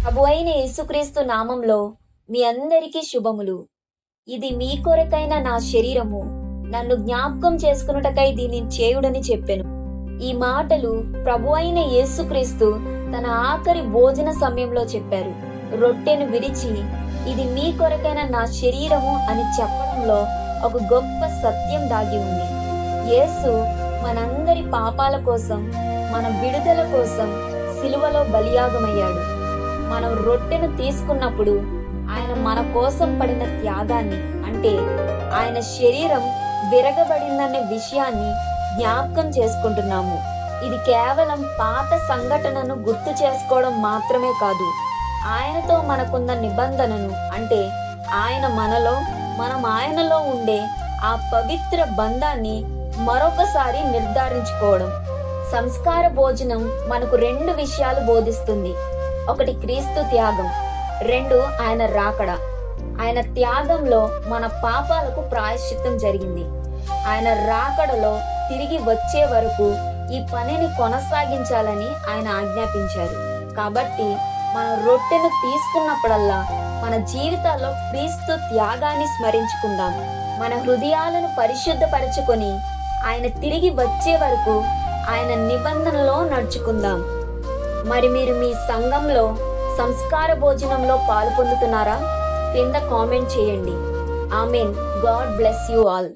ప్రభువైన యేసుక్రీస్తు నామంలో మీ అందరికీ శుభములు. ఇది మీ కొరకైన నా శరీరము, నన్ను జ్ఞాపకం చేసుకున్నటకై దీనిని చేయుడని చెప్పెను. ఈ మాటలు ప్రభువైన యేసుక్రీస్తు తన ఆఖరి భోజన సమయంలో చెప్పారు. రొట్టెను విరిచి ఇది మీ కొరకైన నా శరీరము అని చెప్పడంలో ఒక గొప్ప సత్యం దాగి ఉంది. యేసు మనందరి పాపాల కోసం, మన విడుదల కోసం సిలువలో బలియాగమయ్యాడు. మనం రొట్టెను తీసుకున్నప్పుడు ఆయన మన కోసం పడిన త్యాగాన్ని, అంటే ఆయన శరీరం విరగబడిందనే విషయాన్ని జ్ఞాపకం చేసుకుంటున్నాము. ఇది కేవలం పాత సంఘటనను గుర్తు చేసుకోవడం మాత్రమే కాదు, ఆయనతో మనకున్న నిబంధనను, అంటే ఆయన మనలో, మనం ఆయనలో ఉండే ఆ పవిత్ర బంధాన్ని మరొకసారి నిర్ధారించుకోవడం. సంస్కార భోజనం మనకు 2 విషయాలు బోధిస్తుంది. ఒకటి క్రీస్తు త్యాగం, 2 ఆయన రాకడ. ఆయన త్యాగంలో మన పాపాలకు ప్రాయశ్చిత్తం జరిగింది. ఆయన రాకడలో తిరిగి వచ్చే వరకు ఈ పనిని కొనసాగించాలని ఆయన ఆజ్ఞాపించారు. కాబట్టి మనం రొట్టెను తీసుకున్నప్పుడల్లా మన జీవితాల్లో క్రీస్తు త్యాగాన్ని స్మరించుకుందాం. మన హృదయాలను పరిశుద్ధపరచుకొని ఆయన తిరిగి వచ్చే వరకు ఆయన నిబంధనలో నడుచుకుందాం. మరి మీరు మీ సంఘంలో సంస్కార భోజనంలో పాలు పొందుతున్నారా? కింద కామెంట్ చేయండి. Amen. God bless you all.